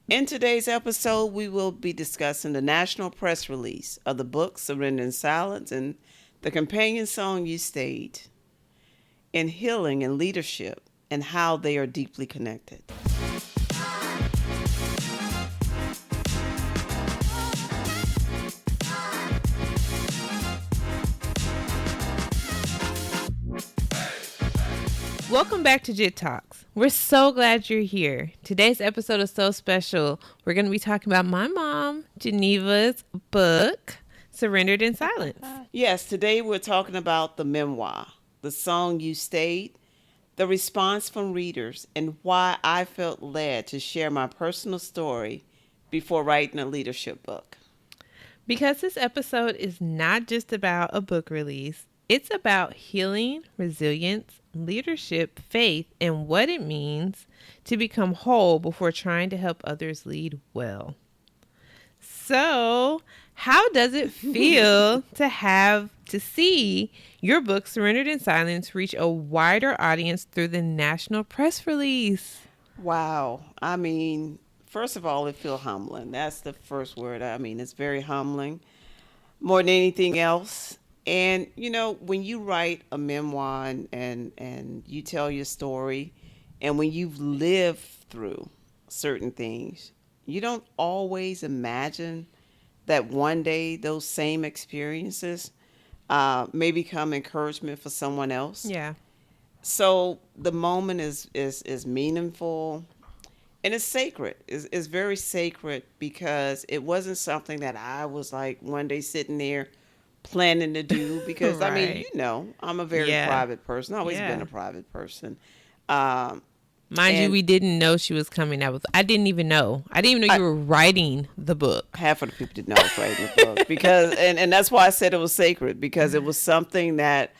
In today's episode, we will be discussing the national press release of the book Surrender in Silence and the companion song You Stayed in healing and leadership and how they are deeply connected. Welcome back to JITT Talks. We're so glad you're here. Today's episode is so special. We're going to be talking about my mom, Geneva's book, Surrendered in Silence. Yes, today we're talking about the memoir, the song You Stayed, the response from readers, and why I felt led to share my personal story before writing a leadership book. Because this episode is not just about a book release, it's about healing, resilience, leadership, faith, and what it means to become whole before trying to help others lead well. So, how does it feel to see your book, Surrendered in Silence, reach a wider audience through the national press release? Wow. First of all, it feels humbling. That's the first word. It's very humbling more than anything else. And, when you write a memoir and you tell your story, and when you've lived through certain things, you don't always imagine that one day those same experiences may become encouragement for someone else. Yeah. So the moment is meaningful and it's sacred. It's very sacred because it wasn't something that I was like one day sitting there planning to do because Right. I'm a very private person. I've always been a private person. Mind you, we didn't know she was coming out with. I didn't even know you were writing the book. Half of the people didn't know I was writing the book because, and that's why I said it was sacred, because it was something that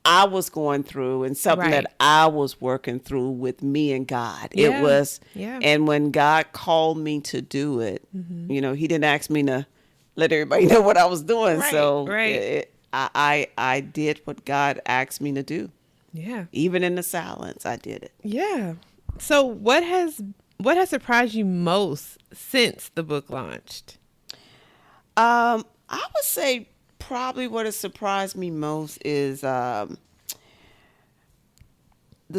I was going through and something Right. that I was working through with me and God. Yeah. It was, Yeah. and when God called me to do it, He didn't ask me to let everybody know what I was doing. Right, So right. I did what God asked me to do. Yeah. Even in the silence, I did it. Yeah. So what has surprised you most since the book launched? I would say probably what has surprised me most is the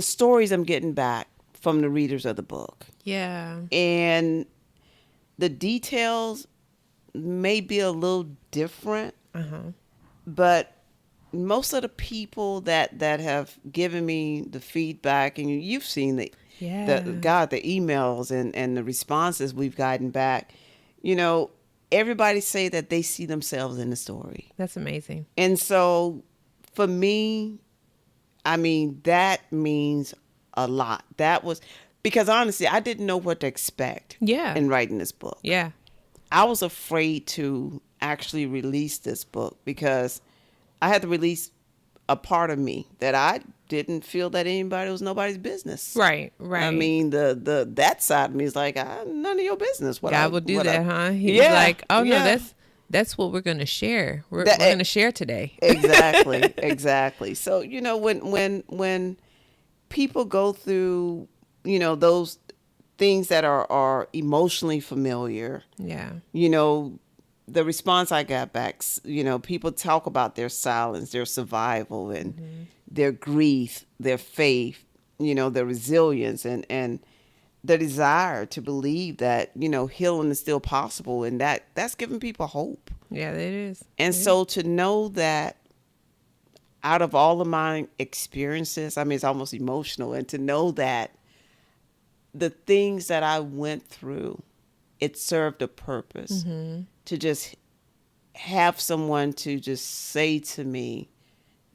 stories I'm getting back from the readers of the book. Yeah. And the details may be a little different, but most of the people that have given me the feedback, and you've seen the emails and the responses we've gotten back, everybody say that they see themselves in the story. That's amazing. And so for me, that means a lot. That was because honestly, I didn't know what to expect in writing this book. Yeah. I was afraid to actually release this book because I had to release a part of me that I didn't feel that anybody was nobody's business. Right. The that side of me is like, none of your business. God will do that, huh? He's like, oh no, that's what we're going to share. We're going to share today. Exactly. So, when people go through, those things that are emotionally familiar. Yeah. The response I got back, people talk about their silence, their survival, and their grief, their faith, their resilience, and the desire to believe that, healing is still possible. And that's giving people hope. Yeah, it is. And so to know that out of all of my experiences, it's almost emotional. And to know that the things that I went through, it served a purpose to just have someone to just say to me,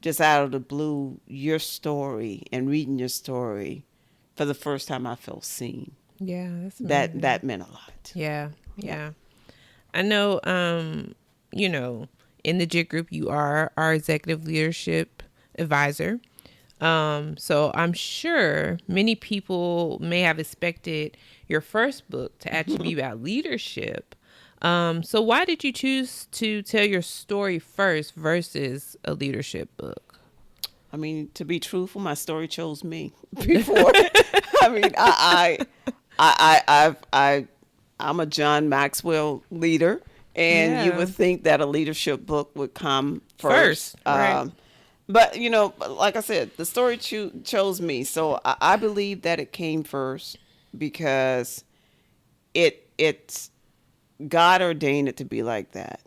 just out of the blue, your story, and reading your story for the first time, I felt seen. Yeah, that's amazing. That meant a lot. Yeah. I know, in the JIT group, you are our executive leadership advisor. So I'm sure many people may have expected your first book to actually be about leadership. So why did you choose to tell your story first versus a leadership book? To be truthful, my story chose me before. I I'm a John Maxwell leader, and you Yeah. would think that a leadership book would come first. First, right. But like I said, the story chose me, so I believe that it came first because it's God ordained it to be like that,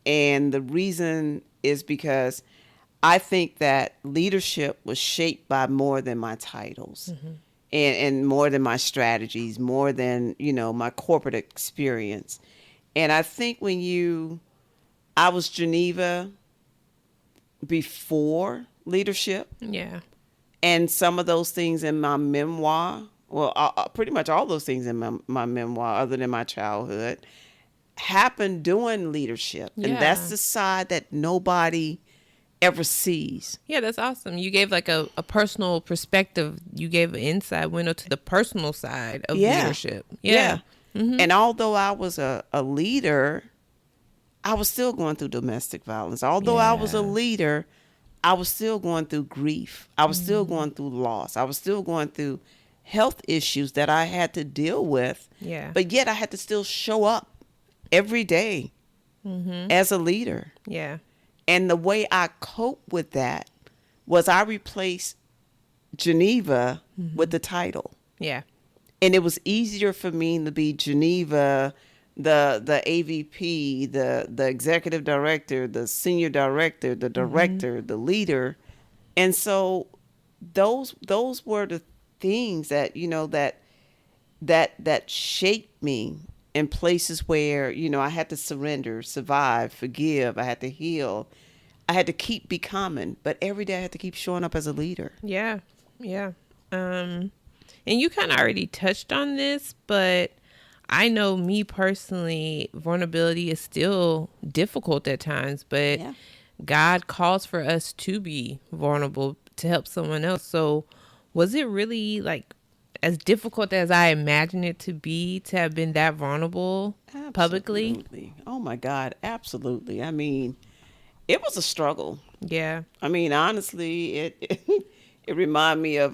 and the reason is because I think that leadership was shaped by more than my titles and more than my strategies, more than, my corporate experience. And I think I was Geneva before leadership, Yeah. and some of those things in my memoir, well, pretty much all those things in my memoir, other than my childhood, happened doing leadership. And that's Yeah. the side that nobody ever sees. Yeah, that's awesome. You gave like a personal perspective. You gave an inside window to the personal side of Yeah. leadership. Yeah. Yeah. Mm-hmm. And although I was a leader, I was still going through domestic violence. Although I was a Yeah. leader, I was still going through grief. I was still going through loss. I was still going through health issues that I had to deal with. Yeah. But yet I had to still show up every day as a leader. Yeah. And the way I coped with that was I replaced Geneva with the title. Yeah. And it was easier for me to be Geneva, the AVP, the executive director, the senior director, the director, the leader. And so those were the things that, that shaped me in places where, I had to surrender, survive, forgive, I had to heal. I had to keep becoming, but every day I had to keep showing up as a leader. Yeah. Yeah. And you kind of already touched on this, but I know me personally, vulnerability is still difficult at times, but Yeah. God calls for us to be vulnerable to help someone else. So was it really like as difficult as I imagined it to be to have been that vulnerable publicly? Absolutely. Oh my God, absolutely. I mean, it was a struggle. Yeah. I mean, honestly, it reminded me of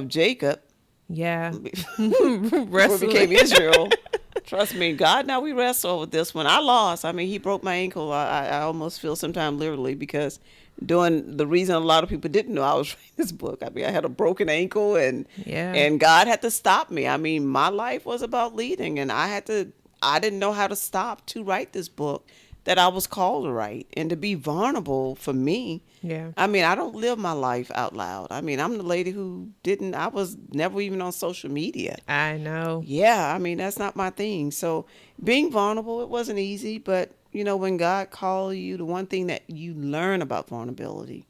Jacob Yeah. before he became Wrestling. Israel. Trust me, God. Now we wrestle with this one. I lost. I mean, he broke my ankle. I almost feel sometimes literally because doing the reason a lot of people didn't know I was writing this book. I mean, I had a broken ankle Yeah. and God had to stop me. I mean, my life was about leading, and I didn't know how to stop to write this book that I was called to write and to be vulnerable for me. Yeah. I mean, I don't live my life out loud. I mean, I'm the lady who didn't, I was never even on social media. I know. Yeah, I mean, that's not my thing. So being vulnerable, it wasn't easy, but when God called you, the one thing that you learn about vulnerability,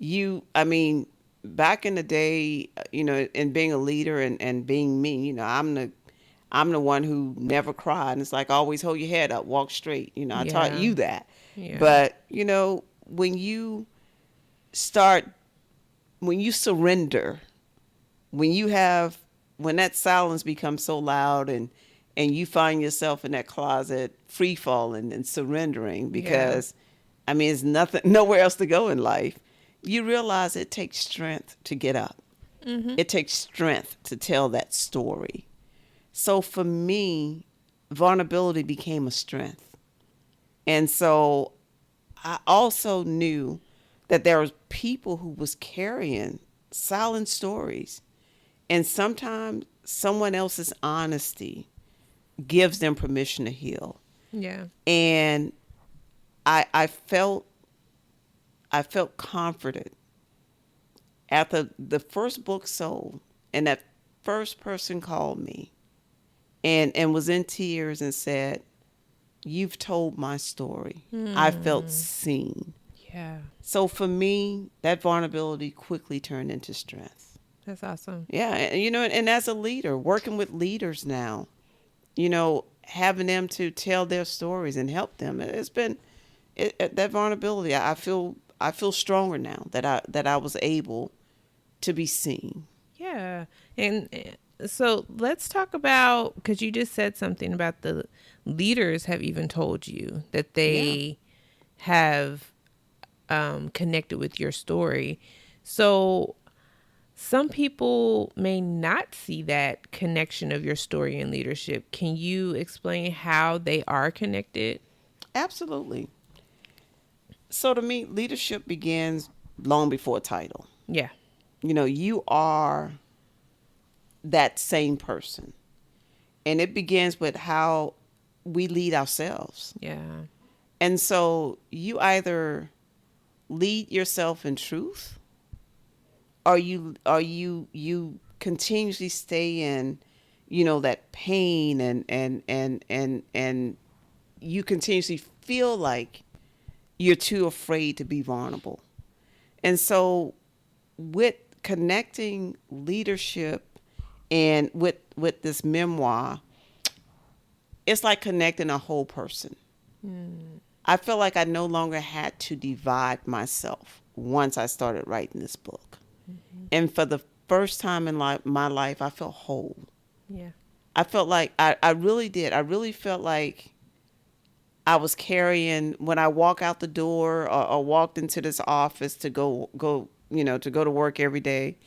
I mean, back in the day, and being a leader and being me, I'm the one who never cried. And it's like, always hold your head up, walk straight. I taught Yeah. you that. Yeah. But, when you start, when you surrender, when that silence becomes so loud and you find yourself in that closet free falling and surrendering because, I mean, there's nothing, nowhere else to go in life, you realize it takes strength to get up. It takes strength to tell that story. So for me, vulnerability became a strength. And so I also knew that there was people who was carrying silent stories. And sometimes someone else's honesty gives them permission to heal. Yeah. And I felt comforted after the first book sold and that first person called me and was in tears and said, "You've told my story. I felt seen." Yeah. So for me, that vulnerability quickly turned into strength. That's awesome. Yeah, and as a leader, working with leaders now, having them to tell their stories and help them, it's been that vulnerability. I feel stronger now that I was able to be seen. Yeah. And so let's talk about, because you just said something about the leaders have even told you that they have connected with your story. So Some people may not see that connection of your story and leadership. Can you explain how they are connected? Absolutely. So to me, leadership begins long before title. Yeah. You are that same person. And it begins with how we lead ourselves. Yeah. And so you either lead yourself in truth, or you continuously stay in, that pain, and you continuously feel like you're too afraid to be vulnerable. And so with connecting leadership and with this memoir, it's like connecting a whole person. I feel like I no longer had to divide myself once I started writing this book. And for the first time in my life, I felt whole. Yeah. I felt like I really did. I really felt like I was carrying, when I walk out the door, or walked into this office to go to work every day.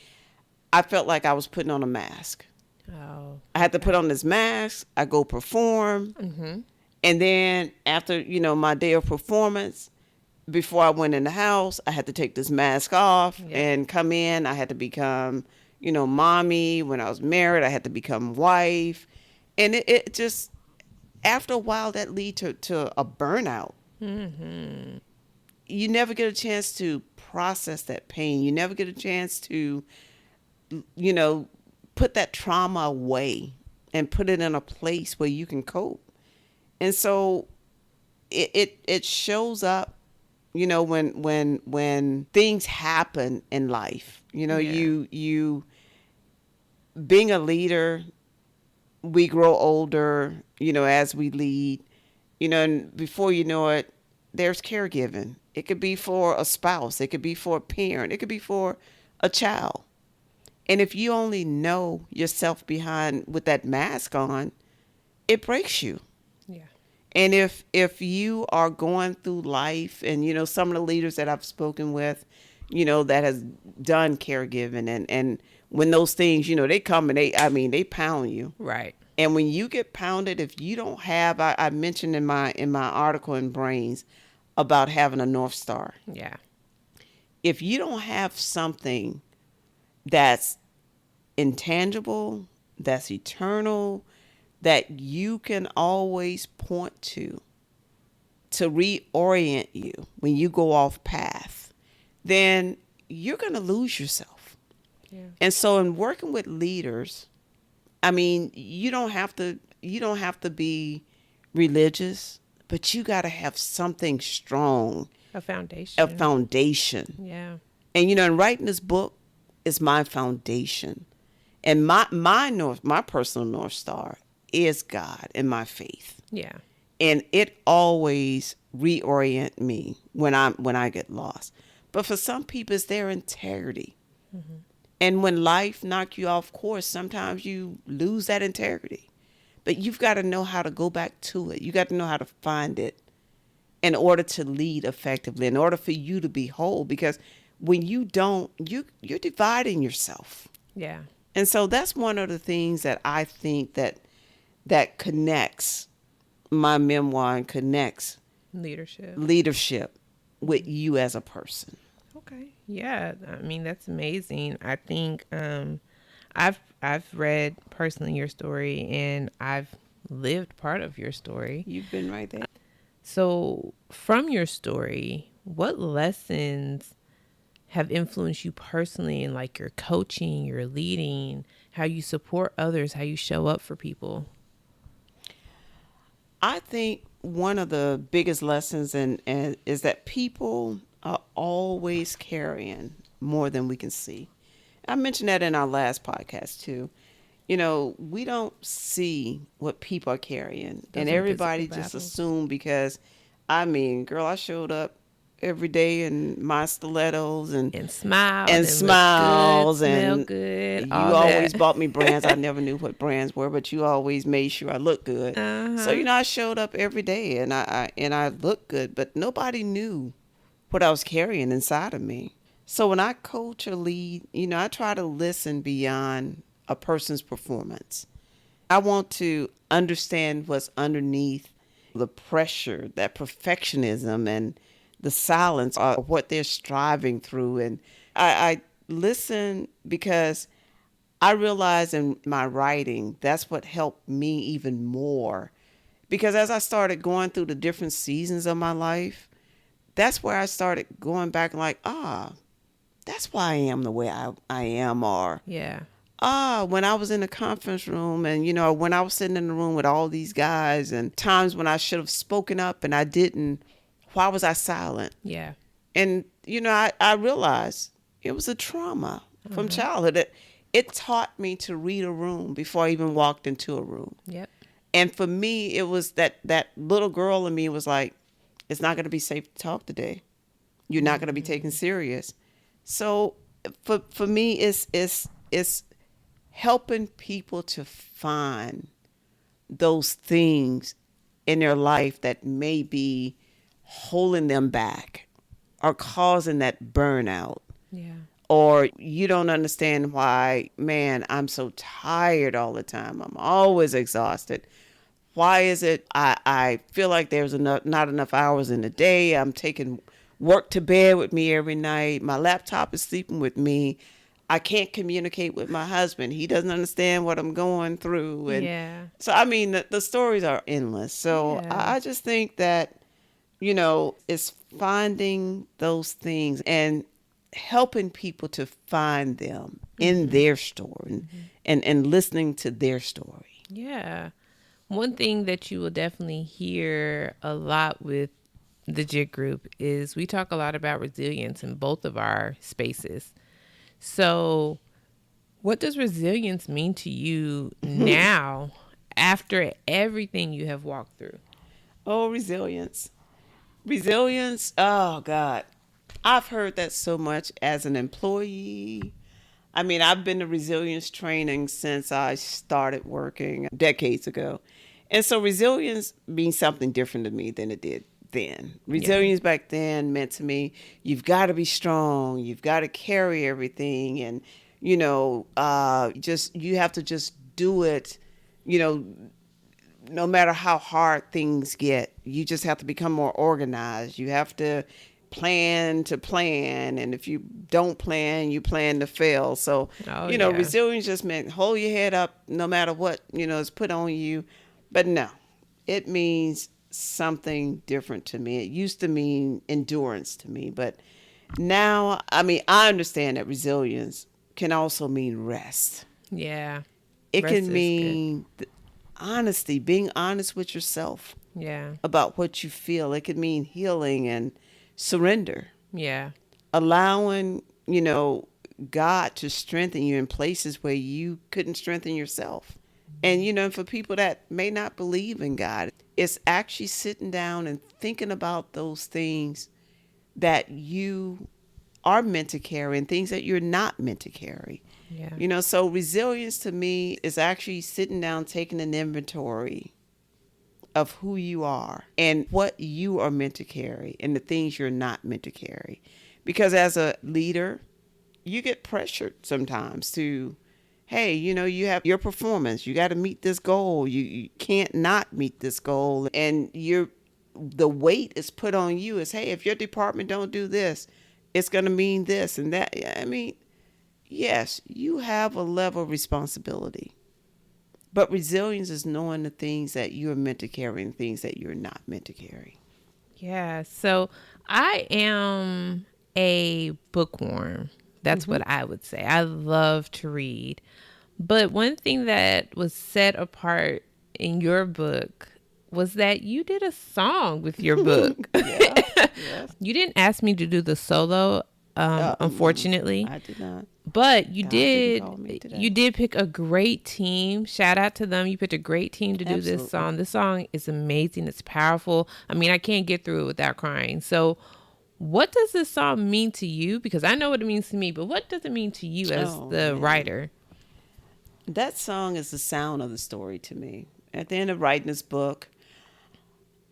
I felt like I was putting on a mask. Oh. I had to put on this mask. I go perform. Mm-hmm. And then after, my day of performance, before I went in the house, I had to take this mask off and come in. I had to become, mommy. When I was married, I had to become wife. And it just, after a while, that lead to a burnout. Mm-hmm. You never get a chance to process that pain. You never get a chance to, put that trauma away and put it in a place where you can cope. And so it shows up, when things happen in life. You being a leader, we grow older, as we lead, and before you know it, there's caregiving. It could be for a spouse, it could be for a parent, it could be for a child. And if you only know yourself behind with that mask on, it breaks you. Yeah. And if you are going through life, and some of the leaders that I've spoken with, that has done caregiving, and when those things, they come and they pound you. Right. And when you get pounded, if you don't have, I mentioned in my article in Brains about having a North Star. Yeah. If you don't have something that's intangible, that's eternal, that you can always point to reorient you when you go off path, then you're going to lose yourself. Yeah. And so in working with leaders, you don't have to be religious, but you got to have something strong, A foundation. a foundation. Yeah. And in writing this book is my foundation. And my personal North Star is God and my faith. Yeah. And it always reorient me when I get lost. But for some people, it's their integrity. Mm-hmm. And when life knocks you off course, sometimes you lose that integrity. But you've got to know how to go back to it. You got to know how to find it in order to lead effectively, in order for you to be whole. Because when you don't, you're dividing yourself. Yeah. And so that's one of the things that I think that connects my memoir and connects leadership with you as a person. Okay. Yeah. That's amazing. I think I've read personally your story, and I've lived part of your story. You've been right there. So from your story, what lessons have influenced you personally in like your coaching, your leading, how you support others, how you show up for people? I think one of the biggest lessons and is that people are always carrying more than we can see. I mentioned that in our last podcast too. We don't see what people are carrying, and everybody just assume because, girl, I showed up every day in my stilettos and smiles and smiles good, and smell good. You always bought me brands. I never knew what brands were, but you always made sure I looked good. Uh-huh. So I showed up every day and I looked good, but nobody knew what I was carrying inside of me. So when I coach or lead, I try to listen beyond a person's performance. I want to understand what's underneath the pressure, that perfectionism and the silence of what they're striving through. And I listen because I realize in my writing, that's what helped me even more. Because as I started going through the different seasons of my life, that's where I started going back and like, that's why I am the way I am. Or, Yeah. when I was in the conference room and, when I was sitting in the room with all these guys and times when I should have spoken up and I didn't, why was I silent? Yeah. And, I realized it was a trauma from Uh-huh. childhood. It taught me to read a room before I even walked into a room. Yep. And for me, it was that little girl in me was like, it's not going to be safe to talk today. You're not going to be taken Mm. serious. So for me, it's helping people to find those things in their life that may be holding them back or causing that burnout. Yeah. Or you don't understand why, man, I'm so tired all the time. I'm always exhausted. Why is it I feel like there's not enough hours in the day? I'm taking work to bed with me every night. My laptop is sleeping with me. I can't communicate with my husband. He doesn't understand what I'm going through. And Yeah. so, I mean, the stories are endless. So Yeah. I just think that, it's finding those things and helping people to find them in Mm-hmm. their story Mm-hmm. and listening to their story. Yeah. One thing that you will definitely hear a lot with the JIT group is we talk a lot about resilience in both of our spaces. So, what does resilience mean to you now after everything you have walked through? Oh, resilience. Resilience. Oh, God. I've heard that so much as an employee. I mean, I've been to resilience training since I started working decades ago. And so resilience means something different to me than it did then. Yeah. Resilience back then meant to me, you've got to be strong, you've got to carry everything, and, just you have to just do it, you know, no matter how hard things get. You just have to become more organized. You have to plan. And if you don't plan, you plan to fail. So, Oh, yeah. resilience just meant hold your head up no matter what, is put on you. But no, it means something different to me. It used to mean endurance to me. But now, I mean, I understand that resilience can also mean rest. Yeah. It Rest can is good. mean honesty, being honest with yourself Yeah. about what you feel. It could mean healing and surrender, Yeah. allowing, God to strengthen you in places where you couldn't strengthen yourself. And, for people that may not believe in God, it's actually sitting down and thinking about those things that you are meant to carry and things that you're not meant to carry. Yeah. So resilience to me is actually sitting down, taking an inventory of who you are and what you are meant to carry and the things you're not meant to carry. Because as a leader, you get pressured sometimes to, hey, you have your performance. You got to meet this goal. You can't not meet this goal. And the weight is put on you is, hey, if your department don't do this, it's going to mean this and that. I mean, yes, you have a level of responsibility. But resilience is knowing the things that you're meant to carry and things that you're not meant to carry. Yeah. So I am a bookworm. That's Hmm. what I would say. I love to read. But one thing that was set apart in your book was that you did a song with your book. Yeah. Yes. You didn't ask me to do the solo, unfortunately, I did not. but you God didn't did. call me You today. did pick a great team. Shout out to them. You picked a great team to do this Absolutely. song. This song is amazing. It's powerful. I mean, I can't get through it without crying. So, what does this song mean to you? Because I know what it means to me, but what does it mean to you as Oh, the man. writer? That song is the sound of the story to me. At the end of writing this book,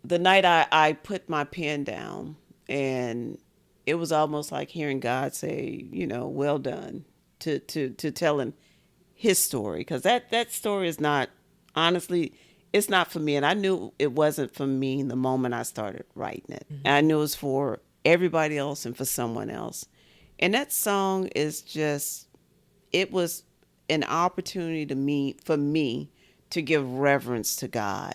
the night I put my pen down and it was almost like hearing God say, well done, to telling his story, because that story is not, honestly, it's not for me, and I knew it wasn't for me the moment I started writing it. And I knew it was for everybody else and for someone else. And that song is just, it was an opportunity to me, for me, to give reverence to God.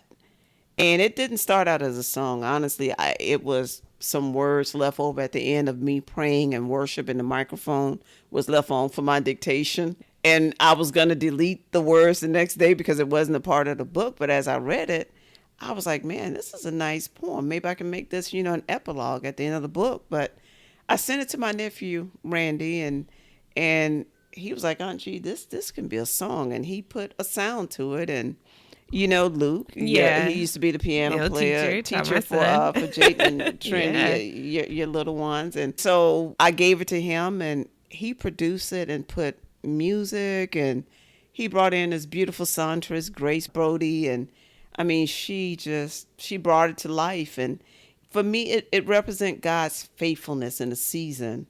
And it didn't start out as a song. Honestly, it was some words left over at the end of me praying and worship, and the microphone was left on for my dictation. And I was going to delete the words the next day because it wasn't a part of the book. But as I read it, I was like, man, this is a nice poem. Maybe I can make this, an epilogue at the end of the book. But I sent it to my nephew, Randy, and he was like, Aunt G, this can be a song. And he put a sound to it. And Luke. Yeah, Yeah. he used to be the piano player, Taught teacher my son. for JITT and Trinity, Yeah. your little ones. And so I gave it to him, and he produced it and put music, and he brought in his beautiful songstress, Grace Brody, and I mean, she brought it to life. And for me, it represents God's faithfulness in a season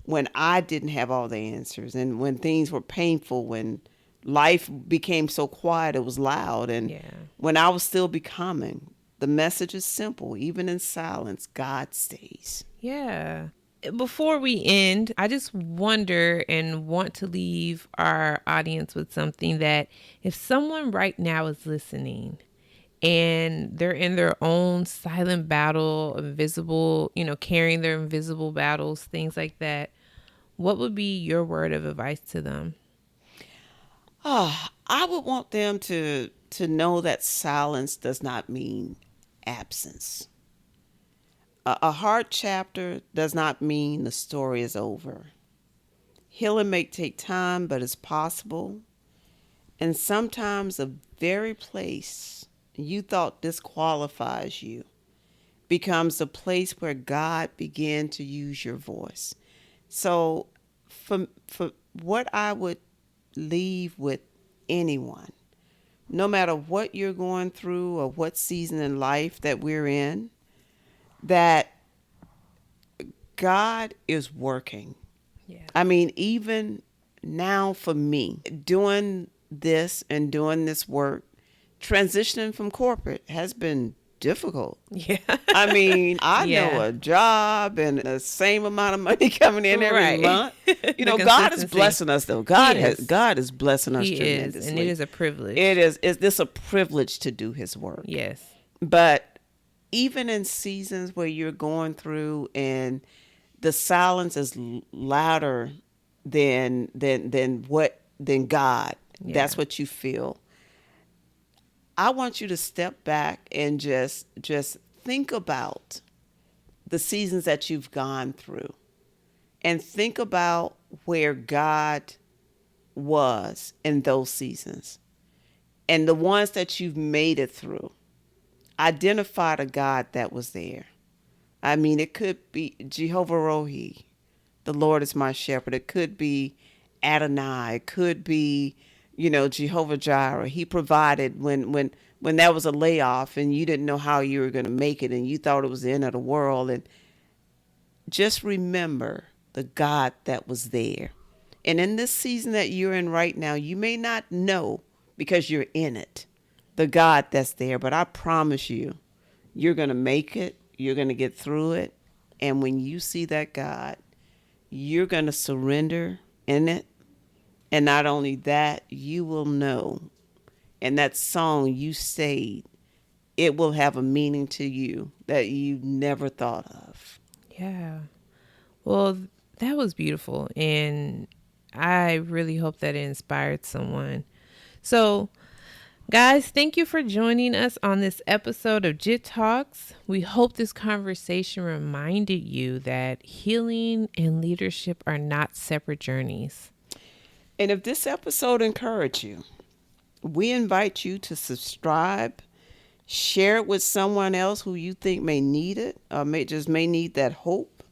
when I didn't have all the answers, and when things were painful, when life became so quiet, it was loud. And Yeah. when I was still becoming, the message is simple. Even in silence, God stays. Yeah. Before we end, I just wonder and want to leave our audience with something that if someone right now is listening and they're in their own silent battle, invisible, carrying their invisible battles, things like that, what would be your word of advice to them? I would want them to know that silence does not mean absence. A hard chapter does not mean the story is over. Healing may take time, but it's possible. And sometimes the very place you thought disqualifies you becomes the place where God began to use your voice. So for what I would leave with anyone, no matter what you're going through or what season in life that we're in, that God is working. Yeah. I mean, even now for me, doing this and doing this work, transitioning from corporate has been difficult. Yeah. I mean, I know Yeah. a job and the same amount of money coming in every Right. month. The God is consistency. blessing us though. He is. God is blessing us He is, tremendously. and it is a privilege. It is. Is this a privilege to do His work? Yes. But even in seasons where you're going through and the silence is louder than God, Yeah. that's what you feel. I want you to step back and just think about the seasons that you've gone through, and think about where God was in those seasons and the ones that you've made it through. Identify the God that was there. I mean, it could be Jehovah Rohi, the Lord is my shepherd. It could be Adonai. It could be, Jehovah Jireh. He provided when there was a layoff and you didn't know how you were going to make it and you thought it was the end of the world. And just remember the God that was there. And in this season that you're in right now, you may not know because you're in it, the God that's there. But I promise you, you're going to make it. You're going to get through it. And when you see that God, you're going to surrender in it. And not only that, you will know. And that song you stayed, it will have a meaning to you that you never thought of. Yeah. Well, that was beautiful. And I really hope that it inspired someone. So, guys, thank you for joining us on this episode of JITT Talks. We hope this conversation reminded you that healing and leadership are not separate journeys. And if this episode encouraged you, we invite you to subscribe, share it with someone else who you think may need it or may need that hope,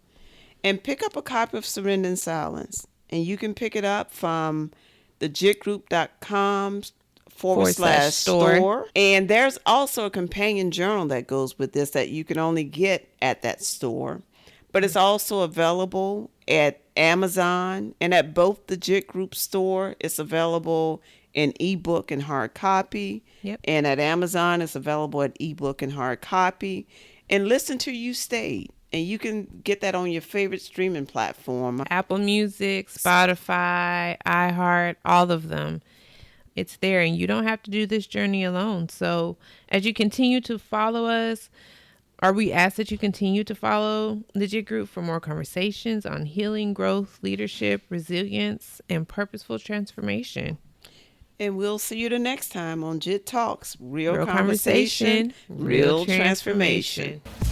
and pick up a copy of Surrender in Silence. And you can pick it up from the jittgroup.com / store. And there's also a companion journal that goes with this that you can only get at that store. but it's also available at Amazon and at both the JIT Group store. It's available in ebook and hard copy. Yep. And at Amazon, it's available at ebook and hard copy. And Listen Till You Stayed. And you can get that on your favorite streaming platform. Apple Music, Spotify, iHeart, all of them. It's there, and you don't have to do this journey alone. So as you continue to follow us, or we ask that you continue to follow the JIT Group for more conversations on healing, growth, leadership, resilience, and purposeful transformation. And we'll see you the next time on JIT Talks. Real Real conversation, conversation, real real transformation. transformation.